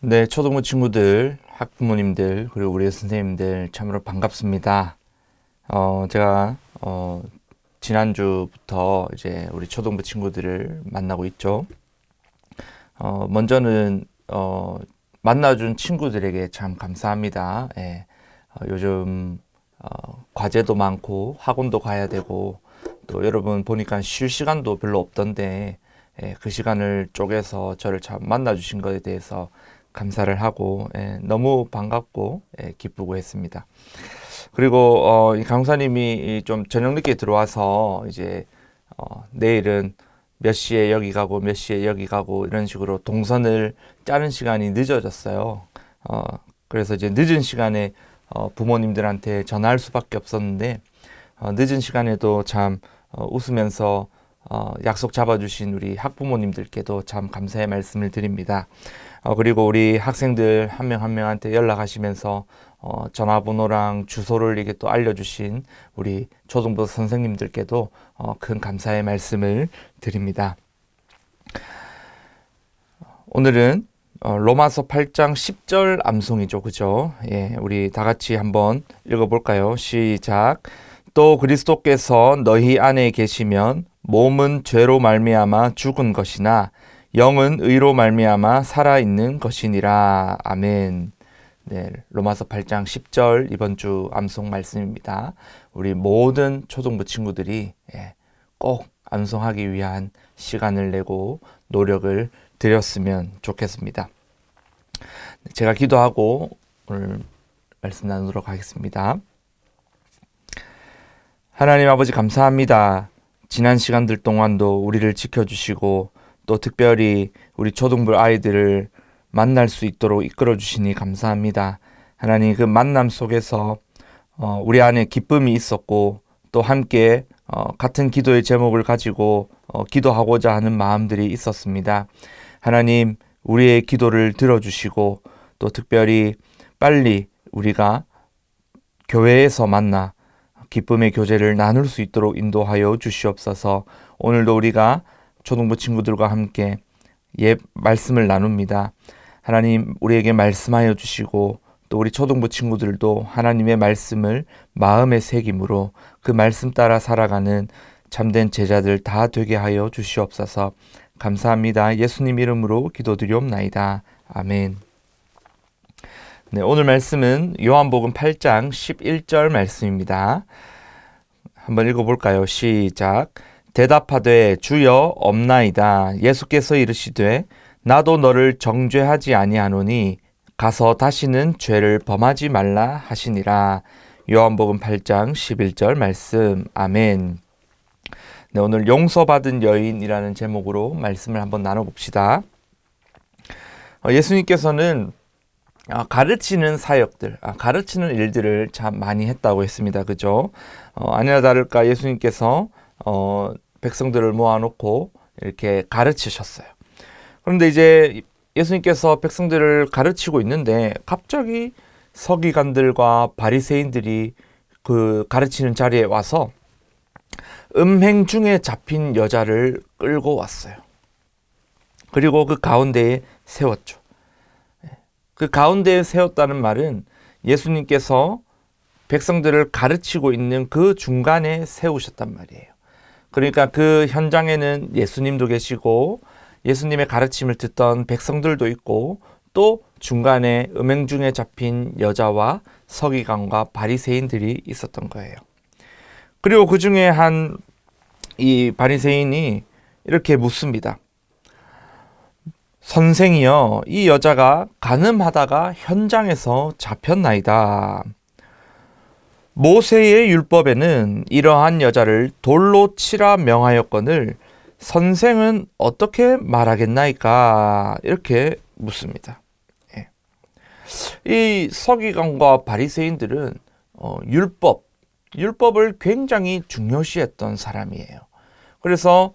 네, 초등부 친구들, 학부모님들, 그리고 우리 선생님들 참으로 반갑습니다. 제가 지난주부터 이제 우리 초등부 친구들을 만나고 있죠. 먼저는 만나준 친구들에게 참 감사합니다. 예, 요즘 과제도 많고 학원도 가야 되고 또 여러분 보니까 쉴 시간도 별로 없던데 그 시간을 쪼개서 저를 참 만나주신 것에 대해서 감사를 하고 너무 반갑고 기쁘고 했습니다. 그리고 이 강사님이 좀 저녁 늦게 들어와서 이제 내일은 몇 시에 여기 가고 몇 시에 여기 가고 이런 식으로 동선을 짜는 시간이 늦어졌어요. 어, 그래서 이제 늦은 시간에 부모님들한테 전화할 수밖에 없었는데 늦은 시간에도 참 웃으면서 약속 잡아주신 우리 학부모님들께도 참 감사의 말씀을 드립니다. 그리고 우리 학생들 한 명 한 명한테 연락하시면서 전화번호랑 주소를 이게 또 알려주신 우리 초등부 선생님들께도 큰 감사의 말씀을 드립니다. 오늘은 로마서 8장 10절 암송이죠. 그죠? 예, 우리 다 같이 한번 읽어볼까요? 시작. 또 그리스도께서 너희 안에 계시면 몸은 죄로 말미암아 죽은 것이나 영은 의로 말미암아 살아있는 것이니라. 아멘. 네, 로마서 8장 10절 이번 주 암송 말씀입니다. 우리 모든 초등부 친구들이 꼭 암송하기 위한 시간을 내고 노력을 드렸으면 좋겠습니다. 제가 기도하고 오늘 말씀 나누도록 하겠습니다. 하나님 아버지 감사합니다. 지난 시간들 동안도 우리를 지켜주시고 또 특별히 우리 초등부 아이들을 만날 수 있도록 이끌어 주시니 감사합니다. 하나님 그 만남 속에서 우리 안에 기쁨이 있었고 또 함께 같은 기도의 제목을 가지고 기도하고자 하는 마음들이 있었습니다. 하나님 우리의 기도를 들어주시고 또 특별히 빨리 우리가 교회에서 만나 기쁨의 교제를 나눌 수 있도록 인도하여 주시옵소서. 오늘도 우리가 초등부 친구들과 함께 말씀을 나눕니다. 하나님 우리에게 말씀하여 주시고 또 우리 초등부 친구들도 하나님의 말씀을 마음에 새김으로 그 말씀 따라 살아가는 참된 제자들 다 되게 하여 주시옵소서. 감사합니다. 예수님 이름으로 기도드리옵나이다. 아멘. 네, 오늘 말씀은 요한복음 8장 11절 말씀입니다. 한번 읽어볼까요? 시작. 대답하되 주여 없나이다. 예수께서 이르시되 나도 너를 정죄하지 아니하노니 가서 다시는 죄를 범하지 말라 하시니라. 요한복음 8장 11절 말씀. 아멘. 네, 오늘 용서받은 여인이라는 제목으로 말씀을 한번 나눠봅시다. 예수님께서는 가르치는 사역들, 가르치는 일들을 참 많이 했다고 했습니다. 그죠? 아니나 다를까 예수님께서 백성들을 모아놓고 이렇게 가르치셨어요. 그런데 이제 예수님께서 백성들을 가르치고 있는데 갑자기 서기관들과 바리새인들이 그 가르치는 자리에 와서 음행 중에 잡힌 여자를 끌고 왔어요. 그리고 그 가운데에 세웠죠. 그 가운데에 세웠다는 말은 예수님께서 백성들을 가르치고 있는 그 중간에 세우셨단 말이에요. 그러니까 그 현장에는 예수님도 계시고 예수님의 가르침을 듣던 백성들도 있고 또 중간에 음행 중에 잡힌 여자와 서기관과 바리새인들이 있었던 거예요. 그리고 그 중에 한 이 바리새인이 이렇게 묻습니다. 선생이여, 이 여자가 간음하다가 현장에서 잡혔나이다. 모세의 율법에는 이러한 여자를 돌로 치라 명하였거늘 선생은 어떻게 말하겠나이까? 이렇게 묻습니다. 이 서기관과 바리새인들은 율법을 굉장히 중요시했던 사람이에요. 그래서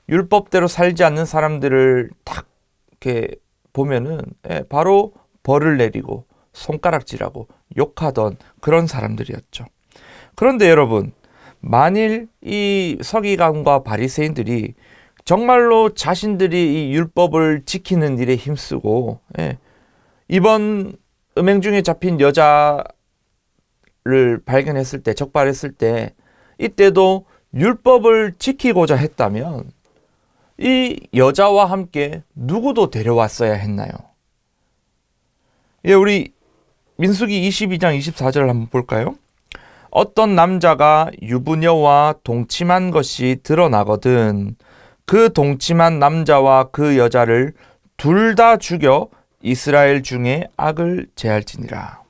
율법대로 살지 않는 사람들을 딱 이렇게 보면은 바로 벌을 내리고 손가락질하고 욕하던 그런 사람들이었죠. 그런데 여러분, 만일 이 서기관과 바리새인들이 정말로 자신들이 이 율법을 지키는 일에 힘쓰고 이번 음행 중에 잡힌 여자를 발견했을 때, 적발했을 때, 이때도 율법을 지키고자 했다면 이 여자와 함께 누구도 데려왔어야 했나요? 예, 우리 민수기 22장 24절을 한번 볼까요? 어떤 남자가 유부녀와 동침한 것이 드러나거든 그 동침한 남자와 그 여자를 둘 다 죽여 이스라엘 중에 악을 제할지니라.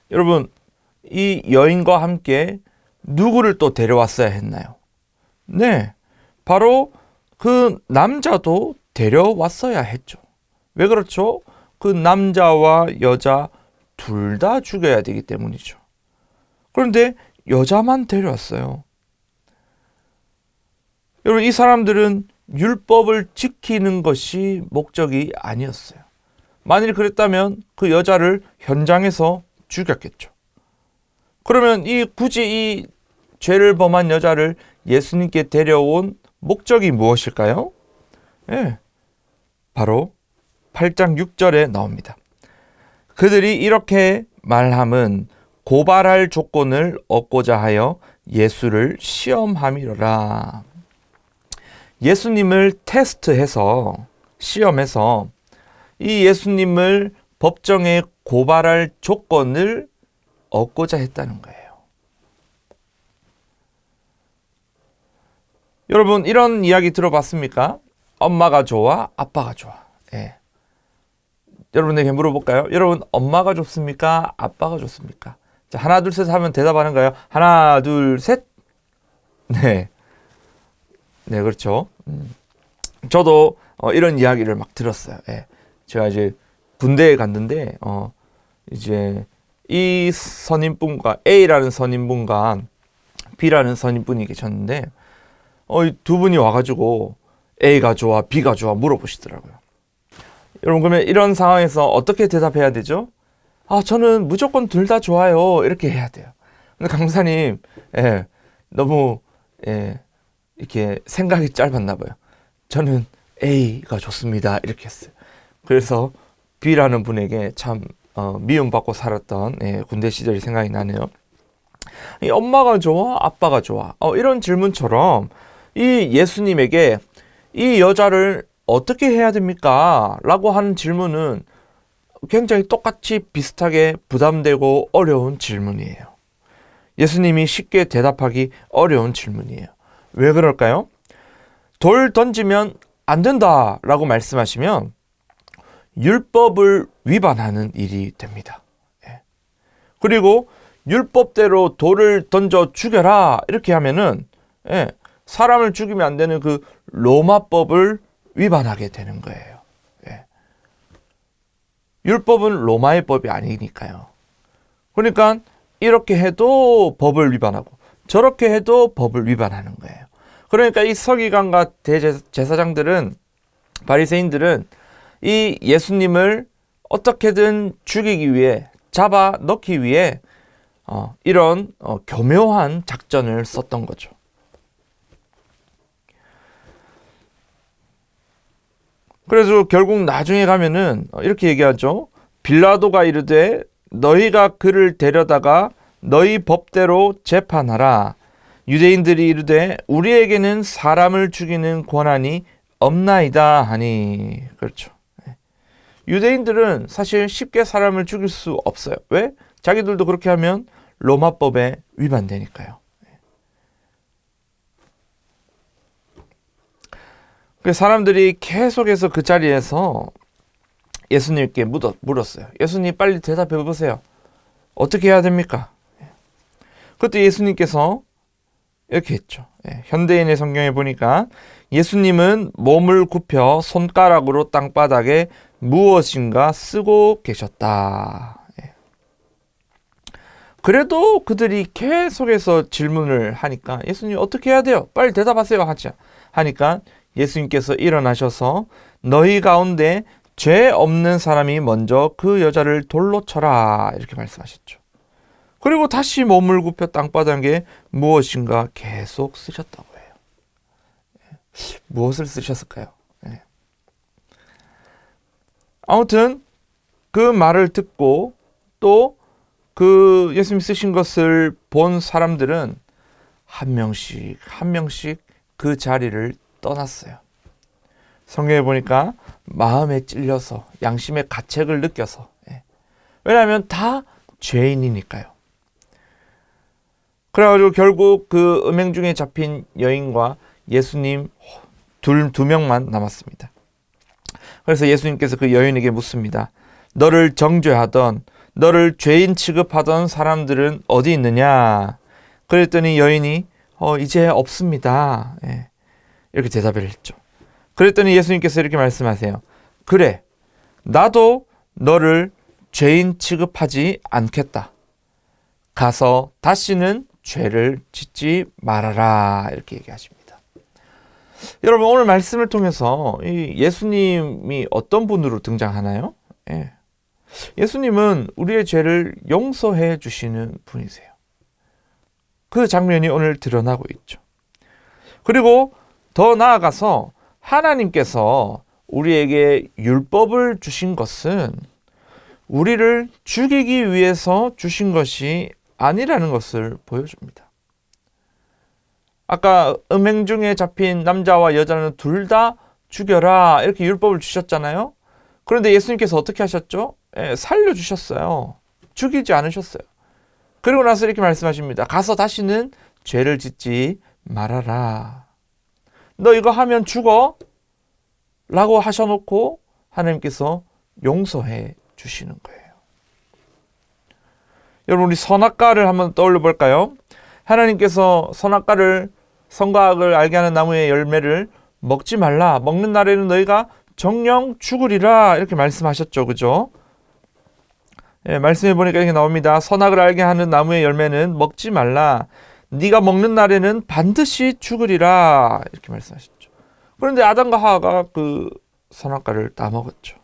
여러분, 이 여인과 함께 누구를 또 데려왔어야 했나요? 네, 바로 그 남자도 데려왔어야 했죠. 왜 그렇죠? 그 남자와 여자 둘 다 죽여야 되기 때문이죠. 그런데 여자만 데려왔어요. 여러분, 이 사람들은 율법을 지키는 것이 목적이 아니었어요. 만일 그랬다면 그 여자를 현장에서 죽였겠죠. 그러면 굳이 이 죄를 범한 여자를 예수님께 데려온 목적이 무엇일까요? 예, 바로 8장 6절에 나옵니다. 그들이 이렇게 말함은 고발할 조건을 얻고자 하여 예수를 시험함이로라. 예수님을 테스트해서 시험해서 이 예수님을 법정에 고발할 조건을 얻고자 했다는 거예요. 여러분, 이런 이야기 들어봤습니까? 엄마가 좋아? 아빠가 좋아? 예. 여러분에게 물어볼까요? 여러분, 엄마가 좋습니까? 아빠가 좋습니까? 자, 하나, 둘, 셋 하면 대답하는 거예요. 하나, 둘, 셋. 네. 네, 그렇죠. 저도 이런 이야기를 막 들었어요. 예. 제가 이제 군대에 갔는데, 이제 이 선임분과 A라는 선임분과 B라는 선임분이 계셨는데, 이 두 분이 와가지고 A가 좋아, B가 좋아 물어보시더라고요. 여러분, 그러면 이런 상황에서 어떻게 대답해야 되죠? 저는 무조건 둘 다 좋아요. 이렇게 해야 돼요. 근데 강사님, 예, 너무, 예, 이렇게 생각이 짧았나 봐요. 저는 A가 좋습니다. 이렇게 했어요. 그래서 B라는 분에게 참, 미움받고 살았던, 예, 군대 시절이 생각이 나네요. 이 엄마가 좋아? 아빠가 좋아? 이런 질문처럼 이 예수님에게 이 여자를 어떻게 해야 됩니까? 라고 하는 질문은 굉장히 똑같이 비슷하게 부담되고 어려운 질문이에요. 예수님이 쉽게 대답하기 어려운 질문이에요. 왜 그럴까요? 돌 던지면 안 된다 라고 말씀하시면 율법을 위반하는 일이 됩니다. 그리고 율법대로 돌을 던져 죽여라 이렇게 하면은 사람을 죽이면 안 되는 그 로마법을 위반하게 되는 거예요. 율법은 로마의 법이 아니니까요. 그러니까 이렇게 해도 법을 위반하고 저렇게 해도 법을 위반하는 거예요. 그러니까 이 서기관과 대제사장들은, 바리새인들은 이 예수님을 어떻게든 죽이기 위해, 잡아 넣기 위해 이런 교묘한 작전을 썼던 거죠. 그래서 결국 나중에 가면은 이렇게 얘기하죠. 빌라도가 이르되 너희가 그를 데려다가 너희 법대로 재판하라. 유대인들이 이르되 우리에게는 사람을 죽이는 권한이 없나이다 하니. 그렇죠. 유대인들은 사실 쉽게 사람을 죽일 수 없어요. 왜? 자기들도 그렇게 하면 로마법에 위반되니까요. 사람들이 계속해서 그 자리에서 예수님께 물었어요. 예수님 빨리 대답해 보세요. 어떻게 해야 됩니까? 그때 예수님께서 이렇게 했죠. 현대인의 성경에 보니까 예수님은 몸을 굽혀 손가락으로 땅바닥에 무엇인가 쓰고 계셨다. 그래도 그들이 계속해서 질문을 하니까 예수님 어떻게 해야 돼요? 빨리 대답하세요. 하니까 예수님께서 일어나셔서 너희 가운데 죄 없는 사람이 먼저 그 여자를 돌로 쳐라 이렇게 말씀하셨죠. 그리고 다시 몸을 굽혀 땅바닥에 무엇인가 계속 쓰셨다고 해요. 무엇을 쓰셨을까요? 아무튼 그 말을 듣고 또 그 예수님 쓰신 것을 본 사람들은 한 명씩 한 명씩 그 자리를 떠났어요. 성경에 보니까 마음에 찔려서 양심의 가책을 느껴서, 왜냐하면 다 죄인이니까요. 그래가지고 결국 그 음행 중에 잡힌 여인과 예수님 두 명만 남았습니다. 그래서 예수님께서 그 여인에게 묻습니다. 너를 정죄하던, 너를 죄인 취급하던 사람들은 어디 있느냐? 그랬더니 여인이 이제 없습니다. 이렇게 대답을 했죠. 그랬더니 예수님께서 이렇게 말씀하세요. 그래, 나도 너를 죄인 취급하지 않겠다. 가서 다시는 죄를 짓지 말아라. 이렇게 얘기하십니다. 여러분, 오늘 말씀을 통해서 이 예수님이 어떤 분으로 등장하나요? 예수님은 우리의 죄를 용서해 주시는 분이세요. 그 장면이 오늘 드러나고 있죠. 그리고 더 나아가서 하나님께서 우리에게 율법을 주신 것은 우리를 죽이기 위해서 주신 것이 아니라는 것을 보여줍니다. 아까 음행 중에 잡힌 남자와 여자는 둘 다 죽여라 이렇게 율법을 주셨잖아요. 그런데 예수님께서 어떻게 하셨죠? 살려주셨어요. 죽이지 않으셨어요. 그리고 나서 이렇게 말씀하십니다. 가서 다시는 죄를 짓지 말아라. 너 이거 하면 죽어? 라고 하셔놓고 하나님께서 용서해 주시는 거예요. 여러분, 우리 선악과를 한번 떠올려 볼까요? 하나님께서 선악과를, 선과 악을 알게 하는 나무의 열매를 먹지 말라. 먹는 날에는 너희가 정령 죽으리라. 이렇게 말씀하셨죠. 그죠? 말씀해 보니까 이렇게 나옵니다. 선악을 알게 하는 나무의 열매는 먹지 말라. 네가 먹는 날에는 반드시 죽으리라. 이렇게 말씀하셨죠. 그런데 아담과 하와가 그 선악과를 다 먹었죠.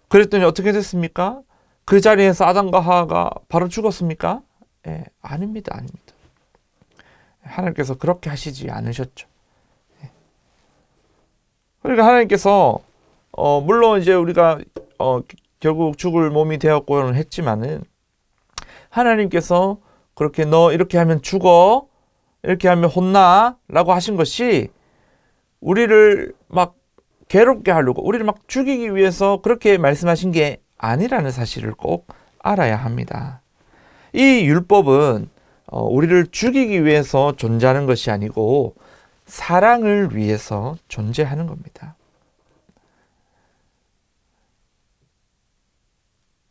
그랬더니 어떻게 됐습니까? 그 자리에서 아담과 하와가 바로 죽었습니까? 아닙니다. 아닙니다. 하나님께서 그렇게 하시지 않으셨죠. 그러니까 하나님께서 물론 이제 우리가 결국 죽을 몸이 되었고는 했지만은 하나님께서 그렇게 너 이렇게 하면 죽어, 이렇게 하면 혼나 라고 하신 것이 우리를 막 괴롭게 하려고, 우리를 막 죽이기 위해서 그렇게 말씀하신 게 아니라는 사실을 꼭 알아야 합니다. 이 율법은 우리를 죽이기 위해서 존재하는 것이 아니고 사랑을 위해서 존재하는 겁니다.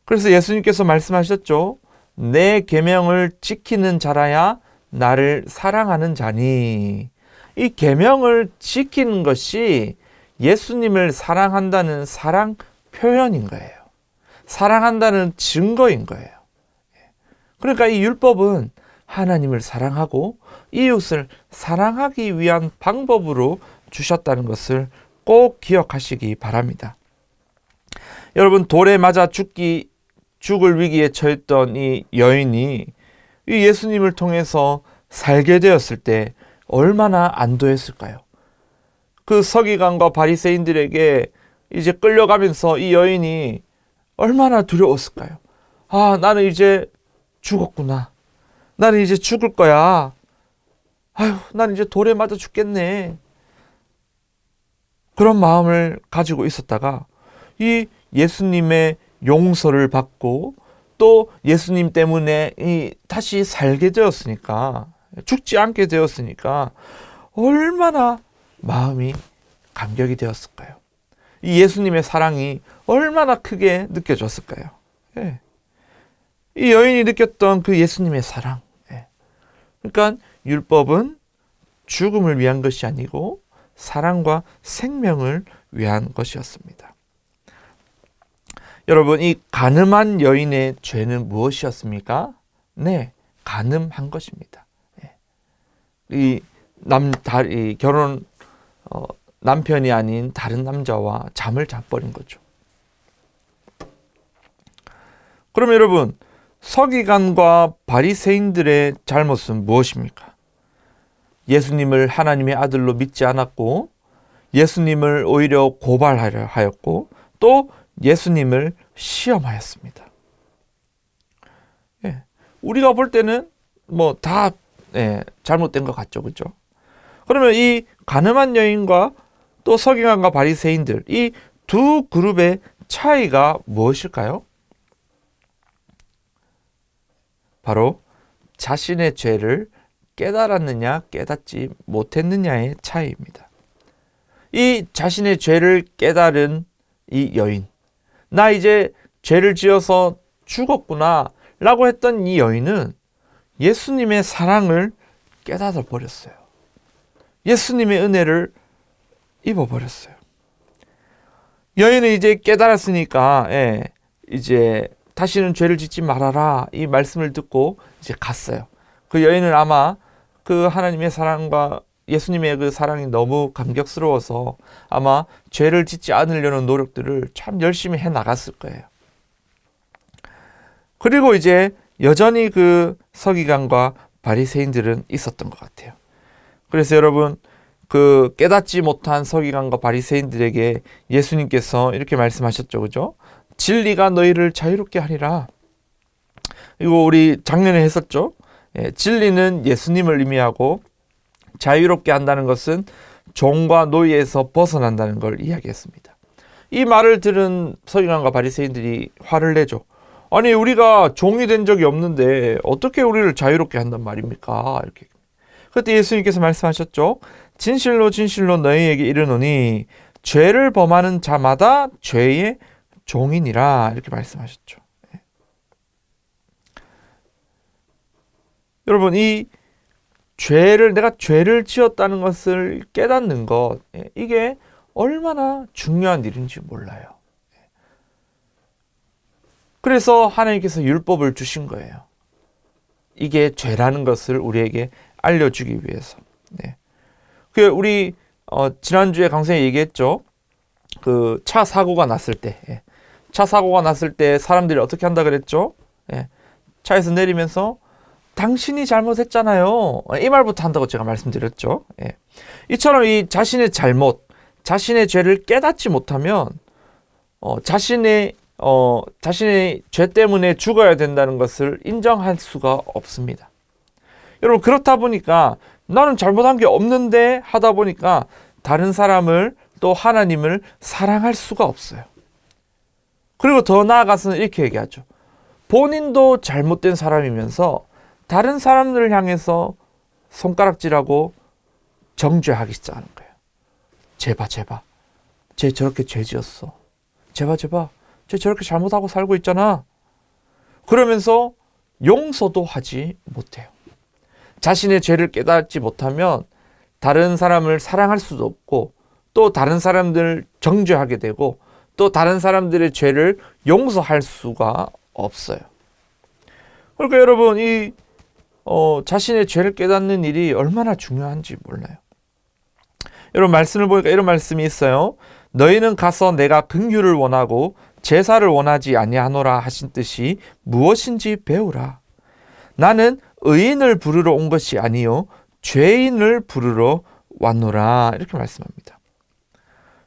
그래서 예수님께서 말씀하셨죠. 내 계명을 지키는 자라야 나를 사랑하는 자니. 이 계명을 지키는 것이 예수님을 사랑한다는 사랑 표현인 거예요. 사랑한다는 증거인 거예요. 그러니까 이 율법은 하나님을 사랑하고 이웃을 사랑하기 위한 방법으로 주셨다는 것을 꼭 기억하시기 바랍니다. 여러분, 돌에 맞아 죽을 위기에 처했던 이 여인이 이 예수님을 통해서 살게 되었을 때 얼마나 안도했을까요? 그 서기관과 바리새인들에게 이제 끌려가면서 이 여인이 얼마나 두려웠을까요? 아, 나는 이제 죽었구나. 나는 이제 죽을 거야. 아유, 난 이제 돌에 맞아 죽겠네. 그런 마음을 가지고 있었다가 이 예수님의 용서를 받고 또 예수님 때문에 다시 살게 되었으니까, 죽지 않게 되었으니까 얼마나 마음이 감격이 되었을까요? 이 예수님의 사랑이 얼마나 크게 느껴졌을까요? 이 여인이 느꼈던 그 예수님의 사랑. 그러니까 율법은 죽음을 위한 것이 아니고 사랑과 생명을 위한 것이었습니다. 여러분, 이 간음한 여인의 죄는 무엇이었습니까? 네, 간음한 것입니다. 이 결혼 남편이 아닌 다른 남자와 잠을 자버린 거죠. 그럼 여러분, 서기관과 바리새인들의 잘못은 무엇입니까? 예수님을 하나님의 아들로 믿지 않았고 예수님을 오히려 고발하려 하였고 또 예수님을 시험하였습니다. 예. 우리가 볼 때는 뭐 다 잘못된 것 같죠, 그죠? 그러면 이 가늠한 여인과 또 서기관과 바리새인들, 이 두 그룹의 차이가 무엇일까요? 바로 자신의 죄를 깨달았느냐 깨닫지 못했느냐의 차이입니다. 이 자신의 죄를 깨달은 이 여인, 나 이제 죄를 지어서 죽었구나 라고 했던 이 여인은 예수님의 사랑을 깨닫아 버렸어요. 예수님의 은혜를 입어버렸어요. 여인은 이제 깨달았으니까 이제 다시는 죄를 짓지 말아라 이 말씀을 듣고 이제 갔어요. 그 여인은 아마 그 하나님의 사랑과 예수님의 그 사랑이 너무 감격스러워서 아마 죄를 짓지 않으려는 노력들을 참 열심히 해 나갔을 거예요. 그리고 이제 여전히 그 서기관과 바리새인들은 있었던 것 같아요. 그래서 여러분, 그 깨닫지 못한 서기관과 바리새인들에게 예수님께서 이렇게 말씀하셨죠, 그죠? 진리가 너희를 자유롭게 하리라. 이거 우리 작년에 했었죠. 진리는 예수님을 의미하고 자유롭게 한다는 것은 종과 노예에서 벗어난다는 걸 이야기했습니다. 이 말을 들은 서기관과 바리새인들이 화를 내죠. 아니, 우리가 종이 된 적이 없는데 어떻게 우리를 자유롭게 한단 말입니까? 이렇게. 그때 예수님께서 말씀하셨죠. 진실로 진실로 너희에게 이르노니 죄를 범하는 자마다 죄의 종이니라. 이렇게 말씀하셨죠. 여러분, 이 내가 죄를 지었다는 것을 깨닫는 것, 이게 얼마나 중요한 일인지 몰라요. 그래서 하나님께서 율법을 주신 거예요. 이게 죄라는 것을 우리에게 알려주기 위해서. 우리 지난주에 강사에 얘기했죠. 그 차 사고가 났을 때, 차 사고가 났을 때 사람들이 어떻게 한다 그랬죠? 차에서 내리면서 당신이 잘못했잖아요. 이 말부터 한다고 제가 말씀드렸죠. 이처럼 이 자신의 잘못, 자신의 죄를 깨닫지 못하면 자신의 죄 때문에 죽어야 된다는 것을 인정할 수가 없습니다. 여러분, 그렇다 보니까 나는 잘못한 게 없는데 하다 보니까 다른 사람을 또 하나님을 사랑할 수가 없어요. 그리고 더 나아가서는 이렇게 얘기하죠. 본인도 잘못된 사람이면서 다른 사람들을 향해서 손가락질하고 정죄하기 시작하는 거예요. 쟤 저렇게 죄 지었어. 쟤 저렇게 잘못하고 살고 있잖아. 그러면서 용서도 하지 못해요. 자신의 죄를 깨닫지 못하면 다른 사람을 사랑할 수도 없고 또 다른 사람들을 정죄하게 되고 또 다른 사람들의 죄를 용서할 수가 없어요. 그러니까 여러분, 이 자신의 죄를 깨닫는 일이 얼마나 중요한지 몰라요. 여러분, 말씀을 보니까 이런 말씀이 있어요. 너희는 가서 내가 긍휼을 원하고 제사를 원하지 아니하노라 하신 뜻이 무엇인지 배우라. 나는 의인을 부르러 온 것이 아니요 죄인을 부르러 왔노라. 이렇게 말씀합니다.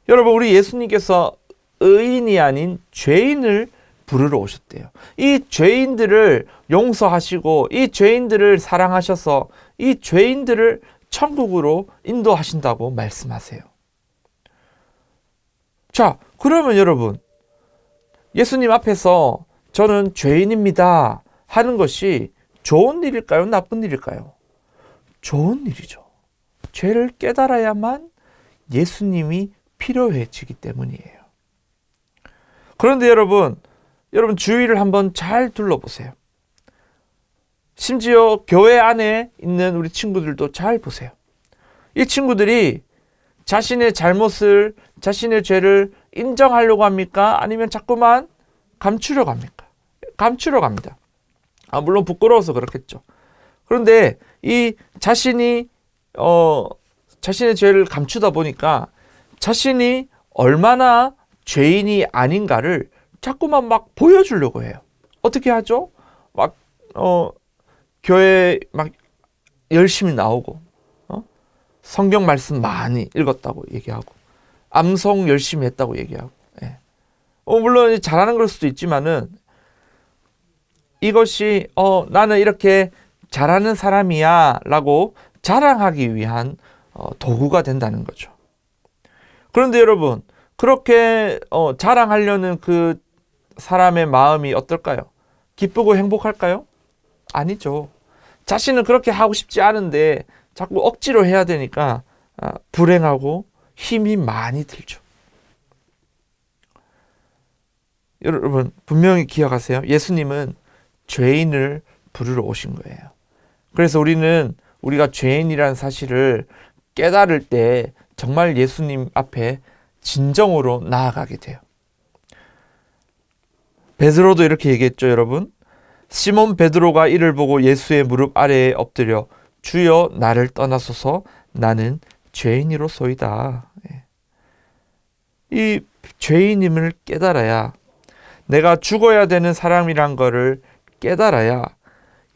여러분, 우리 예수님께서 의인이 아닌 죄인을 부르러 오셨대요. 이 죄인들을 용서하시고 이 죄인들을 사랑하셔서 이 죄인들을 천국으로 인도하신다고 말씀하세요. 자, 그러면 여러분, 예수님 앞에서 저는 죄인입니다 하는 것이 좋은 일일까요? 나쁜 일일까요? 좋은 일이죠. 죄를 깨달아야만 예수님이 필요해지기 때문이에요. 그런데 여러분 주위를 한번 잘 둘러보세요. 심지어 교회 안에 있는 우리 친구들도 잘 보세요. 이 친구들이 자신의 잘못을, 자신의 죄를 인정하려고 합니까? 아니면 자꾸만 감추려고 합니까? 감추려고 합니다. 물론 부끄러워서 그렇겠죠. 그런데 이 자신의 죄를 감추다 보니까 자신이 얼마나 죄인이 아닌가를 자꾸만 막 보여주려고 해요. 어떻게 하죠? 막 교회 막 열심히 나오고 성경 말씀 많이 읽었다고 얘기하고 암송 열심히 했다고 얘기하고 물론 잘하는 걸 수도 있지만은 이것이 나는 이렇게 잘하는 사람이야 라고 자랑하기 위한 도구가 된다는 거죠. 그런데 여러분, 그렇게 자랑하려는 그 사람의 마음이 어떨까요? 기쁘고 행복할까요? 아니죠. 자신은 그렇게 하고 싶지 않은데 자꾸 억지로 해야 되니까 불행하고 힘이 많이 들죠. 여러분, 분명히 기억하세요. 예수님은 죄인을 부르러 오신 거예요. 그래서 우리가 죄인이라는 사실을 깨달을 때 정말 예수님 앞에 진정으로 나아가게 돼요. 베드로도 이렇게 얘기했죠, 여러분. 시몬 베드로가 이를 보고 예수의 무릎 아래에 엎드려 주여 나를 떠나소서 나는 죄인이로소이다. 이 죄인임을 깨달아야, 내가 죽어야 되는 사람이란 거를 깨달아야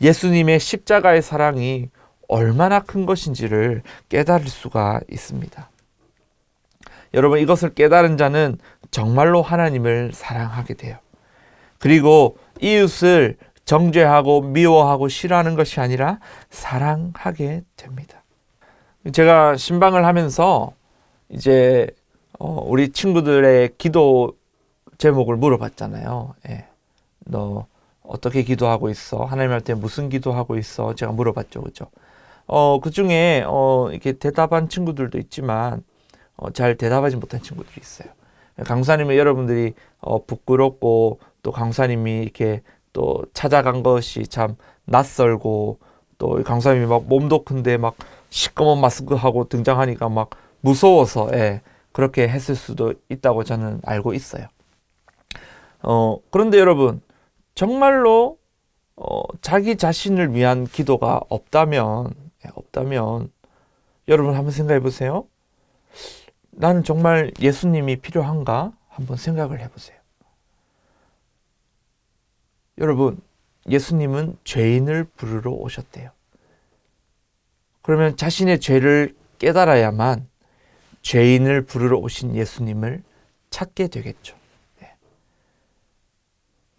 예수님의 십자가의 사랑이 얼마나 큰 것인지를 깨달을 수가 있습니다. 여러분, 이것을 깨달은 자는 정말로 하나님을 사랑하게 돼요. 그리고 이웃을 정죄하고 미워하고 싫어하는 것이 아니라 사랑하게 됩니다. 제가 신방을 하면서 이제 우리 친구들의 기도 제목을 물어봤잖아요. 너 어떻게 기도하고 있어? 하나님한테 무슨 기도하고 있어? 제가 물어봤죠, 그죠? 그 중에 이렇게 대답한 친구들도 있지만 잘 대답하지 못한 친구들이 있어요. 강사님은 여러분들이 부끄럽고 또 강사님이 이렇게 또 찾아간 것이 참 낯설고 또 강사님이 막 몸도 큰데 막 시꺼먼 마스크하고 등장하니까 막 무서워서 그렇게 했을 수도 있다고 저는 알고 있어요. 그런데 여러분, 정말로 자기 자신을 위한 기도가 없다면 여러분 한번 생각해 보세요. 나는 정말 예수님이 필요한가? 한번 생각을 해보세요. 여러분, 예수님은 죄인을 부르러 오셨대요. 그러면 자신의 죄를 깨달아야만 죄인을 부르러 오신 예수님을 찾게 되겠죠.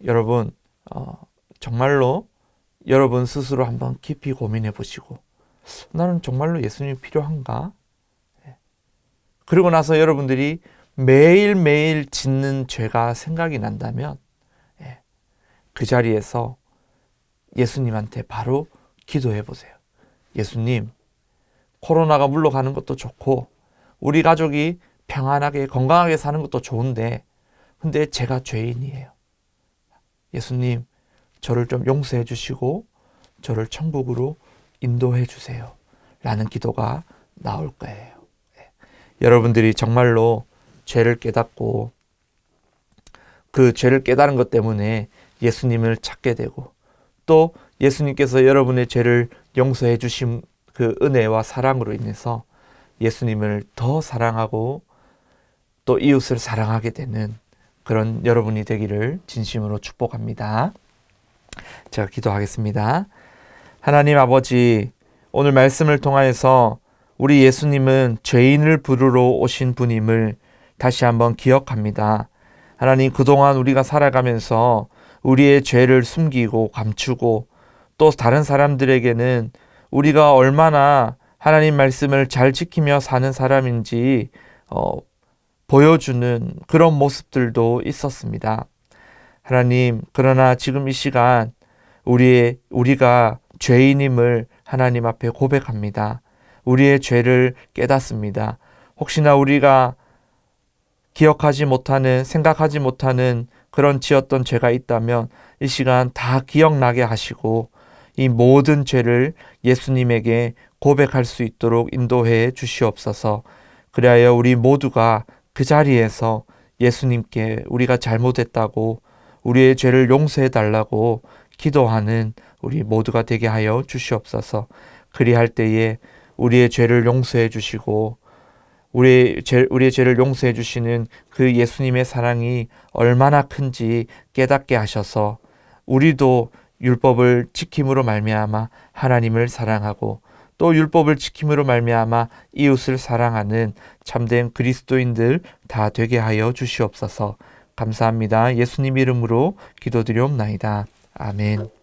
여러분, 정말로 여러분 스스로 한번 깊이 고민해 보시고, 나는 정말로 예수님이 필요한가? 그리고 나서 여러분들이 매일매일 짓는 죄가 생각이 난다면 그 자리에서 예수님한테 바로 기도해 보세요. 예수님, 코로나가 물러가는 것도 좋고 우리 가족이 평안하게 건강하게 사는 것도 좋은데 근데 제가 죄인이에요. 예수님, 저를 좀 용서해 주시고 저를 천국으로 인도해 주세요. 라는 기도가 나올 거예요. 여러분들이 정말로 죄를 깨닫고 그 죄를 깨달은 것 때문에 예수님을 찾게 되고 또 예수님께서 여러분의 죄를 용서해 주신 그 은혜와 사랑으로 인해서 예수님을 더 사랑하고 또 이웃을 사랑하게 되는 그런 여러분이 되기를 진심으로 축복합니다. 제가 기도하겠습니다. 하나님 아버지, 오늘 말씀을 통하여서 우리 예수님은 죄인을 부르러 오신 분임을 다시 한번 기억합니다. 하나님, 그동안 우리가 살아가면서 우리의 죄를 숨기고 감추고 또 다른 사람들에게는 우리가 얼마나 하나님 말씀을 잘 지키며 사는 사람인지 보여주는 그런 모습들도 있었습니다. 하나님, 그러나 지금 이 시간 우리가 죄인임을 하나님 앞에 고백합니다. 우리의 죄를 깨닫습니다. 혹시나 우리가 기억하지 못하는, 생각하지 못하는 그런 지었던 죄가 있다면 이 시간 다 기억나게 하시고 이 모든 죄를 예수님에게 고백할 수 있도록 인도해 주시옵소서. 그리하여 우리 모두가 그 자리에서 예수님께 우리가 잘못했다고 우리의 죄를 용서해 달라고 기도하는 우리 모두가 되게 하여 주시옵소서. 그리할 때에 우리의 죄를 용서해 주시고 우리의 죄를 용서해 주시는 그 예수님의 사랑이 얼마나 큰지 깨닫게 하셔서 우리도 율법을 지킴으로 말미암아 하나님을 사랑하고 또 율법을 지킴으로 말미암아 이웃을 사랑하는 참된 그리스도인들 다 되게 하여 주시옵소서. 감사합니다. 예수님 이름으로 기도드리옵나이다. 아멘.